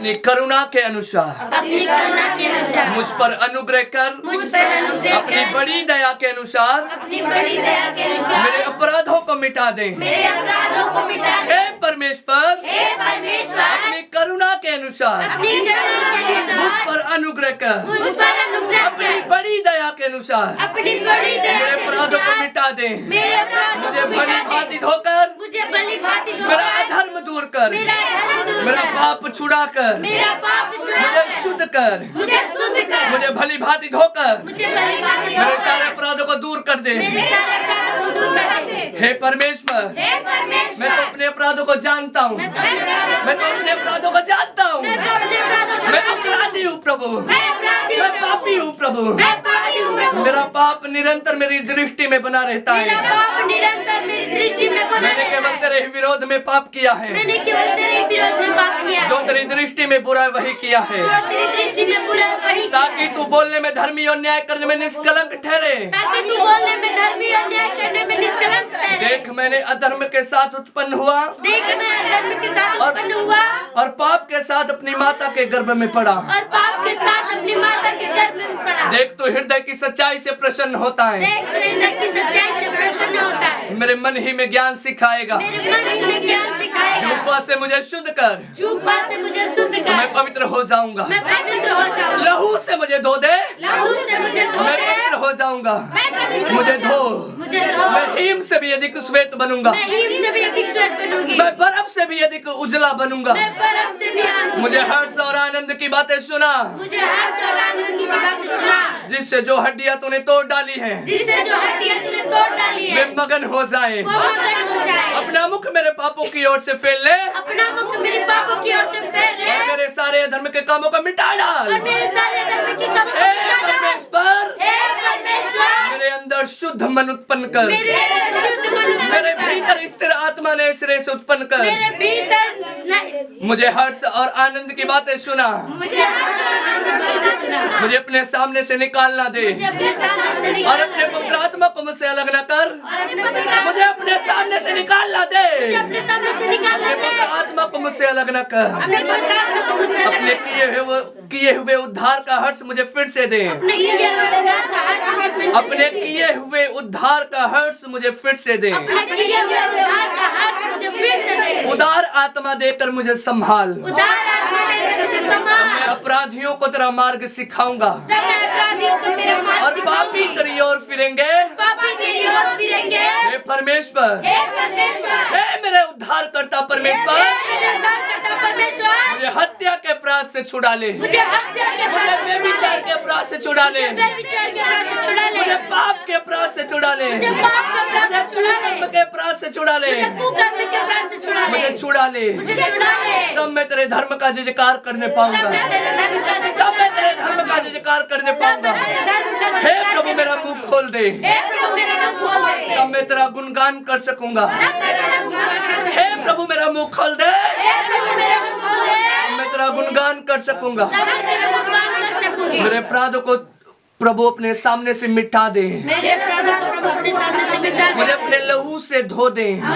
अपनी करुणा के अनुसार मुझ पर अनुग्रह कर, अपनी बड़ी दया के अनुसार मेरे अपराधों को मिटा दे। हे परमेश्वर, अपनी करुणा के अनुसार मुझ पर अनुग्रह कर, अपनी बड़ी दया के अनुसार मेरे अपराधों को मिटा दे। मुझे भली भांति धोकर मेरा अधर्म दूर कर, मेरा पाप छुड़ा कर, मुझे शुद्ध कर, मुझे भली भांति धोकर मेरे सारे अपराधों को दूर कर दे। हे परमेश्वर, मैं तो अपने अपराधों को जानता हूँ, मैं तो अपने अपराधों को जानता हूँ। मैं अपराधी हूँ प्रभु, मैं पापी हूँ प्रभु। मेरा पाप निरंतर मेरी दृष्टि में बना रहता है। मैंने केवल तेरे विरोध में पाप किया है, जो तेरी दृष्टि में बुरा वही किया है, ताकि तू बोलने में धर्मी और न्याय करने में निष्कलंक ठहरे। देख, मैंने अधर्म के साथ उत्पन्न हुआ और पाप के साथ अपनी माता के गर्भ में पड़ा। देख, तू हृदय की सच्चाई से प्रसन्न होता है। मेरे मन ही में ज्ञान सिखाएगा। झूठा से मुझे शुद्ध कर, तो मैं पवित्र हो जाऊंगा। लहू से मुझे धो दे, मैं पवित्र हो जाऊंगा। मुझे धो, मैं हिम से भी अधिक श्वेत बनूंगा, मैं बर्फ से भी अधिक उजला बनूंगा। मुझे हर्ष और आनंद की बातें सुना, जिससे जो हड्डियां तूने तोड़ डाली है वे मगन हो जाए। अपना मुख मेरे पापों की ओर से फेर ले, और मेरे सारे धर्म के कामों को मिटा डाल। परमेश्वर, मेरे अंदर शुद्ध मन उत्पन्न कर, मेरे भीतर स्थिर आत्मा ने सिरे से उत्पन्न कर। मुझे हर्ष और आनंद की बातें सुना, मुझे अपने सामने से निकालना दे, और अपने पवित्र आत्मा को मुझसे अलग न कर। मुझे अपने सामने से निकालना दे, अपने पवित्र आत्मा को मुझसे अलग न कर। अपने किए हुए उद्धार का हर्ष मुझे फिर से दे, अपने किए हुए उद्धार का हर्ष मुझे फिर से दे। उदार आत्मा देकर मुझे संभाल। मैं अपराधियों को तेरा मार्ग सिखाऊंगा, और पापी तेरी ओर फिरेंगे। हे परमेश्वर, हे मेरे उद्धार करता परमेश्वर, मुझे हत्या के अपराध से छुड़ा ले, मुझे व्यभिचार के अपराध से छुड़ा ले, मुझे पाप के अपराध से छुड़ा ले, मुझे कुकर्म के अपराध से छुड़ा ले, मुझे छुड़ा ले। तब मैं तेरे धर्म का जयकार करने पाऊंगा, तब मैं तेरे धर्म का जयकार करने पाऊंगा। हे प्रभु, मेरा मुंह खोल दे, तब मैं तेरा गुणगान कर सकूंगा। हे प्रभु, मेरा मुंह खोल दे, मैं तेरा गुणगान कर सकूंगा। मेरे अपराधों को प्रभु अपने सामने से मिटा दे, मुझे अपने लहू से धो दे।